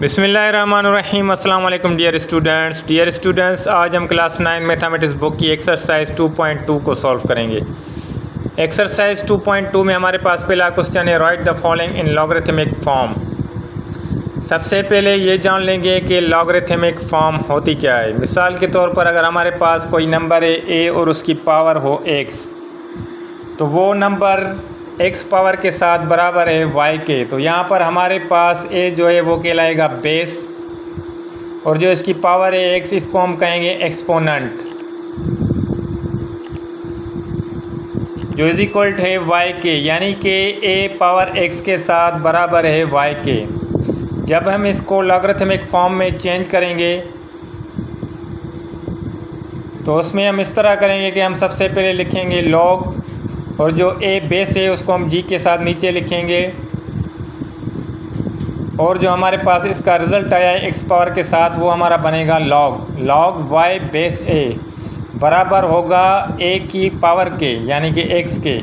बिस्मिल्लाहिर्रहमानिर्रहीम। अस्सलाम वालेकुम डियर स्टूडेंट्स, आज हम क्लास 9 मैथमेटिक्स बुक की एक्सरसाइज 2.2 को सॉल्व करेंगे। एक्सरसाइज 2.2 में हमारे पास पहला क्वेश्चन है, right the following in logarithmic form. सबसे पहले ये जान लेंगे कि लॉगरिथमिक फॉर्म होती क्या है। मिसाल के तौर पर अगर हमारे पास कोई नंबर है a और उसकी पावर हो x, तो वो नंबर x पावर के साथ बराबर है y के। तो यहाँ पर हमारे पास a जो है वो कहलाएगा बेस, और जो इसकी पावर है x, इसको हम कहेंगे एक्सपोनेंट, जो इज इक्वल है y के, यानी कि a पावर x के साथ बराबर है y के। जब हम इसको लॉगरिथमिक फॉर्म में चेंज करेंगे तो उसमें हम इस तरह करेंगे कि हम सबसे पहले लिखेंगे लॉग, और जो a बेस है उसको हम g के साथ नीचे लिखेंगे, और जो हमारे पास इसका रिज़ल्ट आया है x पावर के साथ वो हमारा बनेगा लॉग y बेस a बराबर होगा a की पावर के, यानी कि x के।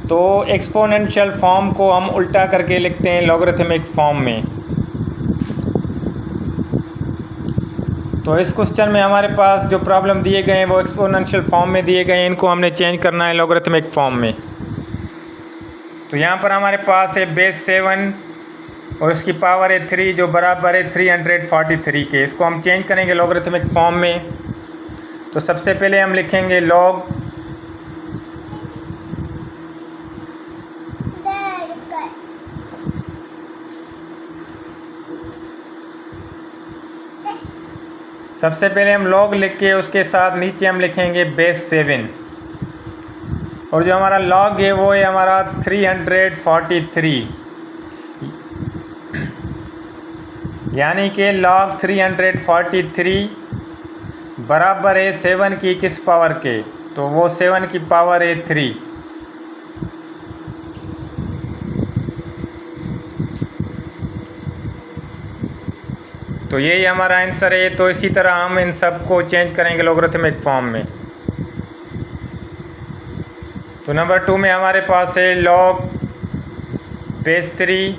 तो एक्सपोनेंशियल फॉर्म को हम उल्टा करके लिखते हैं लॉगरिथमिक फॉर्म में। तो इस क्वेश्चन में हमारे पास जो प्रॉब्लम दिए गए हैं वो एक्सपोनेंशियल फॉर्म में दिए गए हैं, इनको हमने चेंज करना है लॉगरिथमिक फॉर्म में। तो यहाँ पर हमारे पास है बेस 7 और उसकी पावर है 3, जो बराबर है 343 के। इसको हम चेंज करेंगे लॉगरिथमिक फॉर्म में। तो सबसे पहले हम लिखेंगे लॉग, सबसे पहले हम लॉग लिख के उसके साथ नीचे हम लिखेंगे बेस 7, और जो हमारा लॉग है वो है हमारा 343, यानी कि लॉग 343 बराबर है 7 की किस पावर के, तो वो 7 की पावर है 3। तो यही हमारा आंसर है। तो इसी तरह हम इन सब को चेंज करेंगे लॉगरिथमिक फॉर्म में। तो नंबर 2 में हमारे पास है लॉग बेस 3,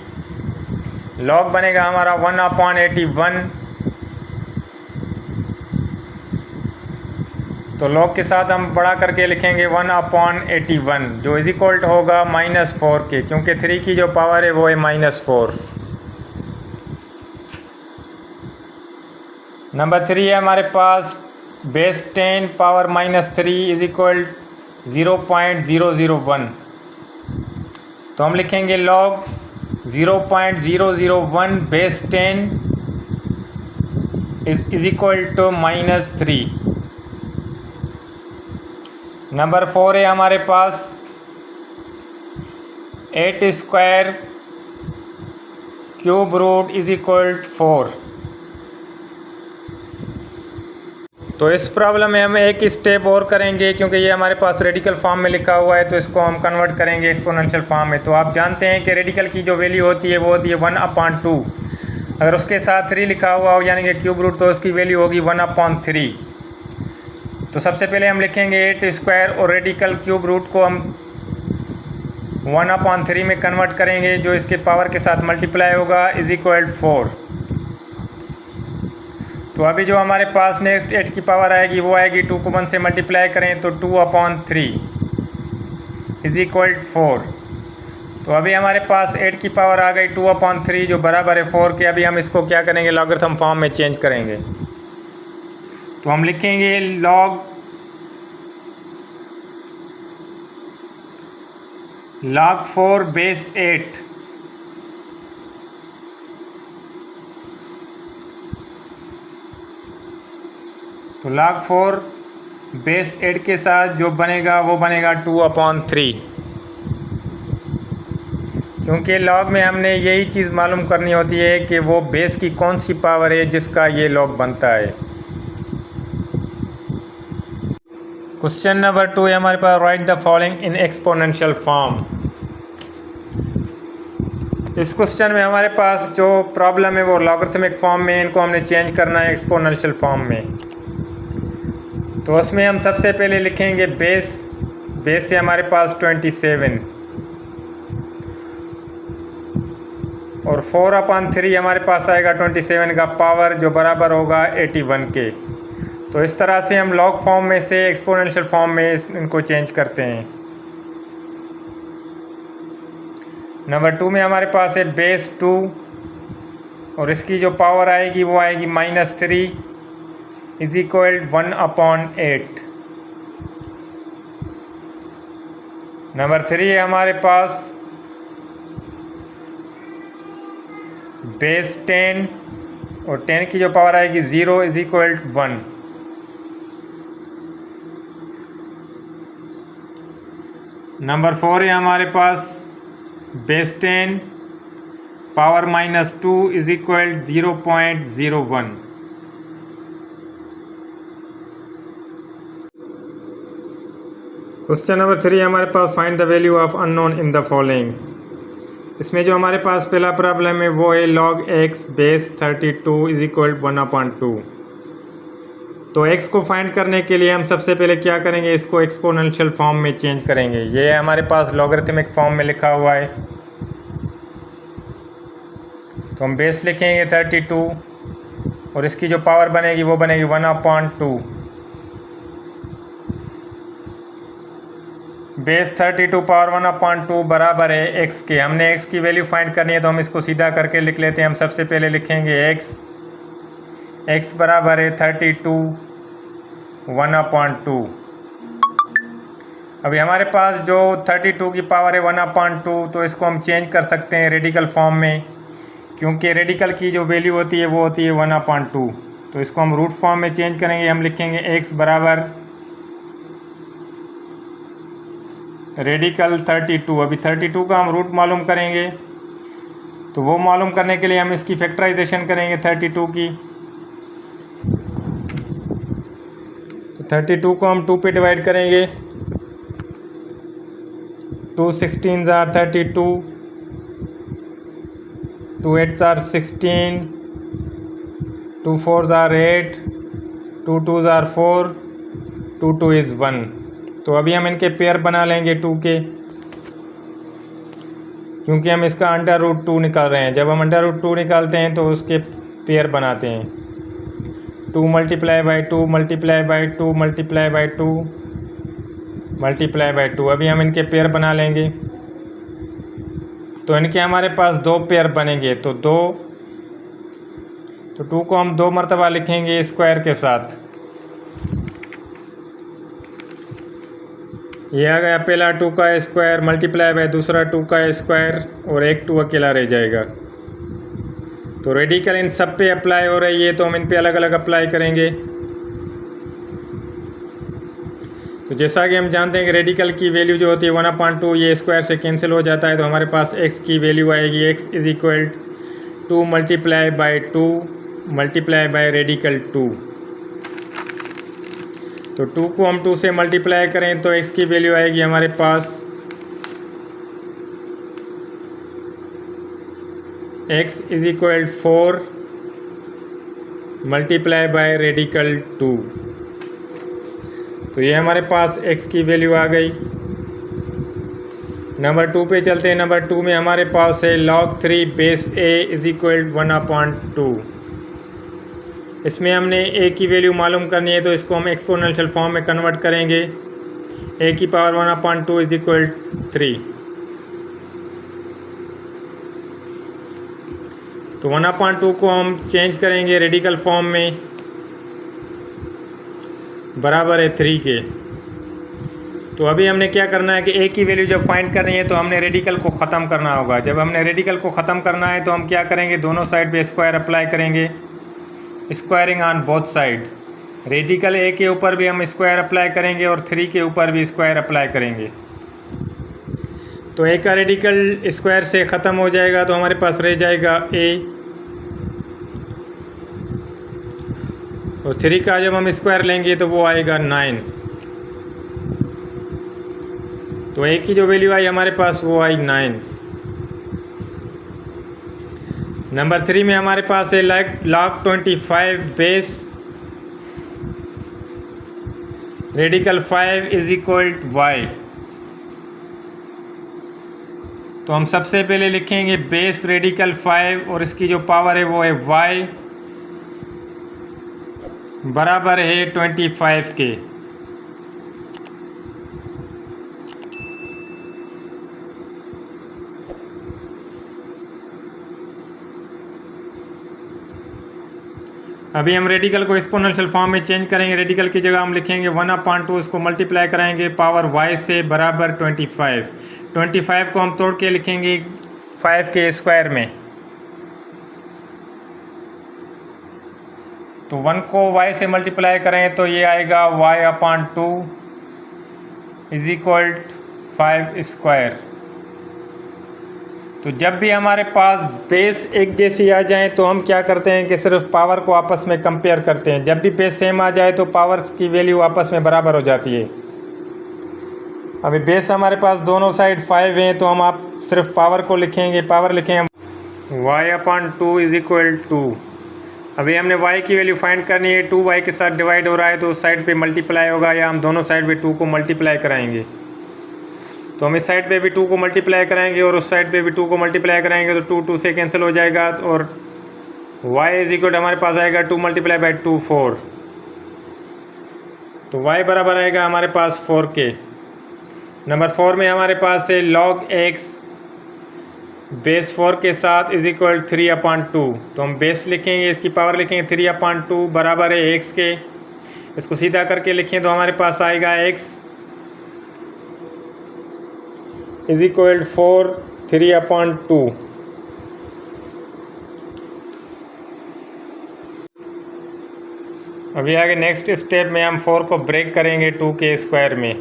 लॉग बनेगा हमारा 1/81। तो लॉग के साथ हम बड़ा करके लिखेंगे 1/81, जो इज इक्वल होगा -4 के, क्योंकि 3 की जो पावर है वो है -4। नंबर 3 है हमारे पास बेस 10 पावर -3 इज इक्वल 0.001। तो हम लिखेंगे log 0.001 base 10 is equal to -3। Number 4 है हमारे पास 8 square cube root is equal 4। तो इस प्रॉब्लम में हम एक स्टेप और करेंगे, क्योंकि ये हमारे पास रेडिकल फॉर्म में लिखा हुआ है, तो इसको हम कन्वर्ट करेंगे एक्सपोनेंशियल फॉर्म में। तो आप जानते हैं कि रेडिकल की जो वैल्यू होती है वो होती है 1/2। अगर उसके साथ 3 लिखा हुआ हो यानी कि क्यूब रूट, तो उसकी वैल्यू होगी 1/3। तो सबसे पहले हम लिखेंगे 8 स्क्वायर, और रेडिकल क्यूब रूट को हम 1/3 में कन्वर्ट करेंगे, जो इसके पावर के साथ मल्टीप्लाई होगा इज इक्वल 4। तो अभी जो हमारे पास नेक्स्ट 8 की पावर आएगी वो आएगी 2 को 1 से मल्टीप्लाई करें तो 2/3 इज इक्वल 4। तो अभी हमारे पास 8 की पावर आ गई 2/3, जो बराबर है 4 के। अभी हम इसको क्या करेंगे, लॉगरिथम फॉर्म में चेंज करेंगे। तो हम लिखेंगे log 4 बेस 8, तो log 4 बेस 8 के साथ जो बनेगा वो बनेगा 2/3, क्योंकि लॉग में हमने यही चीज़ मालूम करनी होती है कि वो बेस की कौन सी पावर है जिसका ये लॉग बनता है। क्वेश्चन नंबर 2 है हमारे पास, right the following in exponential form. इस क्वेश्चन में हमारे पास जो प्रॉब्लम है वो लॉगरिथमिक फॉर्म में, इनको हमने चेंज करना है एक्सपोनेंशियल फॉर्म में। तो उसमें हम सबसे पहले लिखेंगे बेस से हमारे पास 27, और 4/3 हमारे पास आएगा 27 का पावर, जो बराबर होगा 81 के। तो इस तरह से हम लॉग फॉर्म में से एक्सपोनेंशियल फॉर्म में इनको चेंज करते हैं। नंबर 2 में हमारे पास है बेस 2 और इसकी जो पावर आएगी वो आएगी -3 इज इक्वल 1/8। नंबर 3 है हमारे पास बेस 10 और 10 की जो पावर आएगी 0 इज इक्वल 1। नंबर 4 है हमारे पास base 10 power -2 is equal 0.01। Question number 3 हमारे पास find the value of unknown in the following. इसमें जो हमारे पास पहला प्रॉब्लम है वो है log x base 32 is equal 1/2। तो x को फाइंड करने के लिए हम सबसे पहले क्या करेंगे, इसको एक्सपोनेंशियल फॉर्म में चेंज करेंगे। ये हमारे पास लॉगरिथमिक फॉर्म में लिखा हुआ है, तो हम बेस लिखेंगे 32 और इसकी जो पावर बनेगी वो बनेगी 1/2। बेस 32 पावर 1/2 बराबर है x के। हमने x की वैल्यू फाइंड करनी है तो हम इसको सीधा करके लिख लेते हैं। हम सबसे पहले लिखेंगे x बराबर है 32 1/2। अभी हमारे पास जो 32 की पावर है 1/2, तो इसको हम चेंज कर सकते हैं रेडिकल फॉर्म में, क्योंकि रेडिकल की जो वैल्यू होती है वो होती है 1/2। तो इसको हम रूट फॉर्म में चेंज करेंगे। हम लिखेंगे x बराबर रेडिकल 32। अभी 32 का हम रूट मालूम करेंगे, तो वो मालूम करने के लिए हम इसकी फैक्टराइजेशन करेंगे 32 की। तो 32 को हम 2 पे डिवाइड करेंगे। 2 16s are 32, 2 8s are 16, 2 4s are 8, 2 2s are 4, 2 2 is 1। तो अभी हम इनके पेयर बना लेंगे 2 के, क्योंकि हम इसका √2 निकाल रहे हैं। जब हम √2 निकालते हैं तो उसके पेयर बनाते हैं। 2 × 2 × 2 × 2 × 2। अभी हम इनके पेयर बना लेंगे, तो इनके हमारे पास 2 पेयर बनेंगे। तो 2 को हम 2 मरतबा लिखेंगे स्क्वायर के साथ। ये आ गया पहला 2 का स्क्वायर मल्टीप्लाई बाय दूसरा 2 का स्क्वायर और एक 2 अकेला रह जाएगा। तो रेडिकल इन सब पे अप्लाई हो रही है, तो हम इन पे अलग अलग अप्लाई करेंगे। तो जैसा कि हम जानते हैं कि रेडिकल की वैल्यू जो होती है 1/2, ये स्क्वायर से कैंसिल हो जाता है। तो हमारे पास x की वैल्यू आएगी x इज इक्वल 2 × 2 × रेडिकल 2। तो 2 को हम 2 से मल्टीप्लाई करें तो x की वैल्यू आएगी हमारे पास x इज इक्वल 4 × रेडिकल 2। तो ये हमारे पास x की वैल्यू आ गई। नंबर 2 पे चलते हैं। नंबर 2 में हमारे पास है log 3 base a is equal 1/2। इसमें हमने a की वैल्यू मालूम करनी है, तो इसको हम एक्सपोनेंशियल फॉर्म में कन्वर्ट करेंगे। a की पावर 1/2 इज इक्वल 3। तो 1/2 को हम चेंज करेंगे रेडिकल फॉर्म में, बराबर है 3 के। तो अभी हमने क्या करना है कि a की वैल्यू जब फाइंड करनी है तो हमने रेडिकल को ख़त्म करना होगा। जब हमने रेडिकल को ख़त्म करना है तो हम क्या करेंगे, दोनों साइड पे स्क्वायर अप्लाई करेंगे, squaring on both side. Radical a के ऊपर भी हम स्क्वायर अप्लाई करेंगे और 3 के ऊपर भी स्क्वायर अप्लाई करेंगे। तो a का रेडिकल स्क्वायर से ख़त्म हो जाएगा, तो हमारे पास रह जाएगा a। और 3 का जब हम स्क्वायर लेंगे तो वो आएगा 9। तो a की जो वैल्यू आई हमारे पास वो आई 9। नंबर 3 में हमारे पास है log 25 base radical 5 is equal y। तो हम सबसे पहले लिखेंगे बेस रेडिकल 5 और इसकी जो पावर है वो है y बराबर है 25 के। अभी हम रेडिकल को एक्सपोनेंशियल फॉर्म में चेंज करेंगे। रेडिकल की जगह हम लिखेंगे 1/2, इसको मल्टीप्लाई कराएंगे पावर y से बराबर 25। 25 को हम तोड़ के लिखेंगे 5 के स्क्वायर में। तो 1 को y से मल्टीप्लाई करें तो ये आएगा y/2 इज इक्वल 5 स्क्वायर। तो जब भी हमारे पास बेस एक जैसी आ जाए तो हम क्या करते हैं कि सिर्फ पावर को आपस में कंपेयर करते हैं। जब भी बेस सेम आ जाए तो पावर्स की वैल्यू आपस में बराबर हो जाती है। अभी बेस हमारे पास दोनों साइड 5 हैं तो हम आप सिर्फ पावर को लिखेंगे। पावर लिखेंगे y/2 इज इक्वल 2। अभी हमने y की वैल्यू फाइंड करनी है। 2y के साथ डिवाइड हो रहा है तो उस साइड पे मल्टीप्लाई होगा, या हम दोनों साइड पे 2 को मल्टीप्लाई कराएंगे। तो हम इस साइड पे भी 2 को मल्टीप्लाई कराएंगे और उस साइड पे भी 2 को मल्टीप्लाई कराएंगे तो 2 से कैंसिल हो जाएगा और y इज इक्वल हमारे पास आएगा 2 मल्टीप्लाई बाई 2 4। तो y बराबर आएगा हमारे पास 4 के। नंबर 4 में हमारे पास है log x बेस 4 के साथ इज इक्वल 3/2। तो हम बेस लिखेंगे, इसकी पावर लिखेंगे 3/2 बराबर है x के। इसको सीधा करके लिखें तो हमारे पास आएगा x इज इक्वल 4 3/2। अभी आगे नेक्स्ट स्टेप में हम 4 को ब्रेक करेंगे 2 के स्क्वायर में,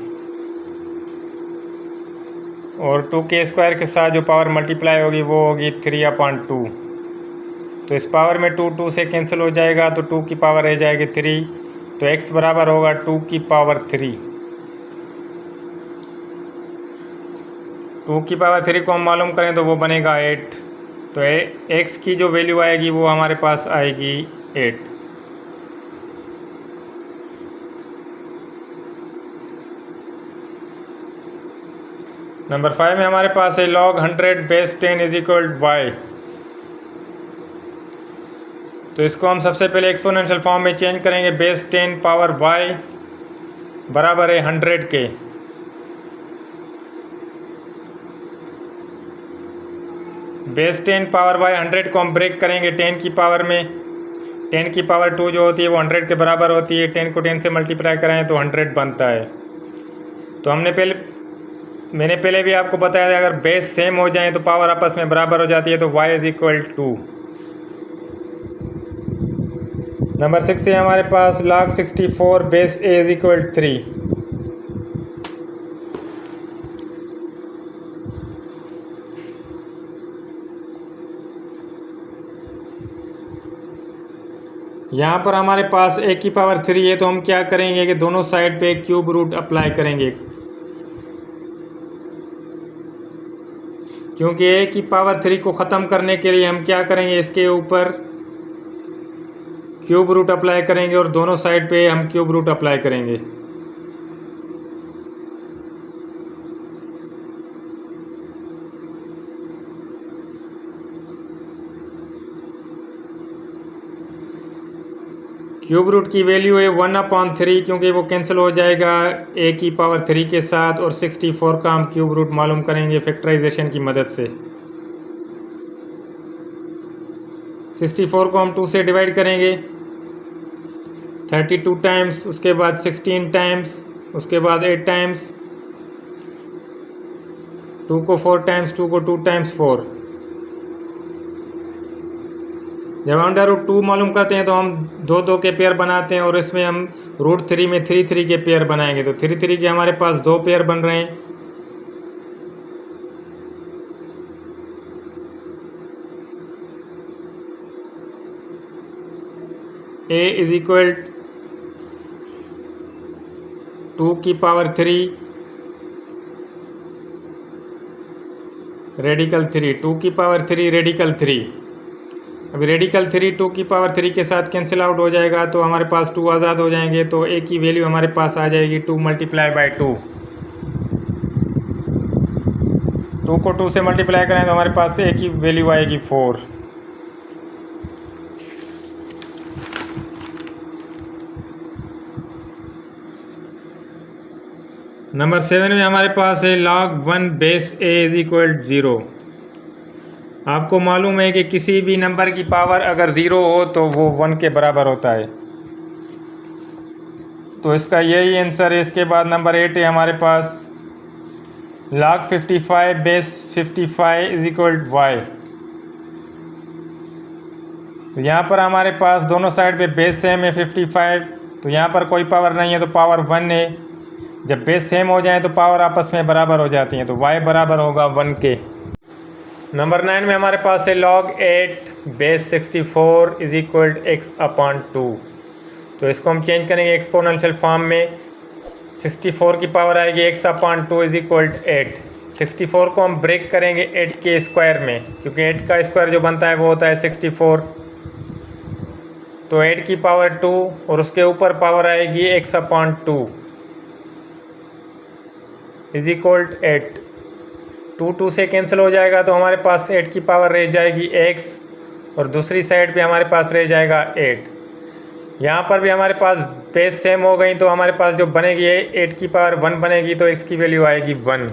और 2 के स्क्वायर के साथ जो पावर मल्टीप्लाई होगी वो होगी 3/2। तो इस पावर में 2 से कैंसिल हो जाएगा तो 2 की पावर रह जाएगी 3। तो x बराबर होगा 2 की पावर 3। 2 की पावर 3 को हम मालूम करें तो वो बनेगा 8। तो x की जो वैल्यू आएगी वो हमारे पास आएगी 8। नंबर 5 में हमारे पास है log 100 base 10 is equal y। तो इसको हम सबसे पहले एक्सपोनेंशियल फॉर्म में चेंज करेंगे। बेस 10 पावर y बराबर है 100 के। बेस 10 पावर y 100 को हम ब्रेक करेंगे 10 की पावर में। 10 की पावर 2 जो होती है वो 100 के बराबर होती है। 10 को 10 से मल्टीप्लाई कराएं तो 100 बनता है। तो मैंने पहले भी आपको बताया था, अगर बेस सेम हो जाए तो पावर आपस में बराबर हो जाती है। तो y इज इक्वल 2। नंबर 6 से हमारे पास log 64 base a is equal 3। यहाँ पर हमारे पास a की पावर 3 है तो हम क्या करेंगे कि दोनों साइड पे क्यूब रूट अप्लाई करेंगे, क्योंकि a की पावर 3 को ख़त्म करने के लिए हम क्या करेंगे, इसके ऊपर क्यूब रूट अप्लाई करेंगे और दोनों साइड पे हम क्यूब रूट अप्लाई करेंगे। क्यूब रूट की वैल्यू है 1/3, क्योंकि वो कैंसिल हो जाएगा a की पावर 3 के साथ। और 64 का हम क्यूब रूट मालूम करेंगे फैक्टराइजेशन की मदद से। 64 को हम 2 से डिवाइड करेंगे 32 टाइम्स, उसके बाद 16 टाइम्स, उसके बाद 8 टाइम्स, 2 को 4 टाइम्स, 2 को 2 टाइम्स 4। जब हम √2 मालूम करते हैं तो हम 2 के पेयर बनाते हैं और इसमें हम √3 में 3 के पेयर बनाएंगे। तो 3 के हमारे पास 2 पेयर बन रहे हैं। a इज इक्वल 2 की पावर 3 रेडिकल 3, 2 की पावर 3 रेडिकल 3। अभी रेडिकल 3 2 की पावर 3 के साथ कैंसिल आउट हो जाएगा तो हमारे पास 2 आज़ाद हो जाएंगे। तो a की वैल्यू हमारे पास आ जाएगी 2 मल्टीप्लाई बाई 2। 2 को 2 से मल्टीप्लाई करें तो हमारे पास ए की वैल्यू आएगी 4। नंबर 7 में हमारे पास है log 1 base a is equal 0। आपको मालूम है कि किसी भी नंबर की पावर अगर 0 हो तो वो 1 के बराबर होता है, तो इसका यही आंसर है। इसके बाद नंबर 8 है हमारे पास log 55 base 55 is equal y। तो यहाँ पर हमारे पास दोनों साइड पे बेस सेम है 55, तो यहाँ पर कोई पावर नहीं है तो पावर 1 है। जब बेस सेम हो जाए तो पावर आपस में बराबर हो जाती हैं, तो y बराबर होगा 1 के। नंबर 9 में हमारे पास है log 8 base 64 is equal x/2। तो इसको हम चेंज करेंगे एक्सपोनेंशियल फॉर्म में। 64 की पावर आएगी x/2 इज इक्वल 8। 64 को हम ब्रेक करेंगे 8 के स्क्वायर में, क्योंकि 8 का स्क्वायर जो बनता है वो होता है 64। तो 8 की पावर 2 और उसके ऊपर पावर आएगी x/2 इज इक्वल 8। 2 से कैंसिल हो जाएगा तो हमारे पास 8 की पावर रह जाएगी x और दूसरी साइड पे हमारे पास रह जाएगा 8। यहाँ पर भी हमारे पास बेस सेम हो गई तो हमारे पास जो बनेगी 8 की पावर 1 बनेगी, तो x की वैल्यू आएगी 1।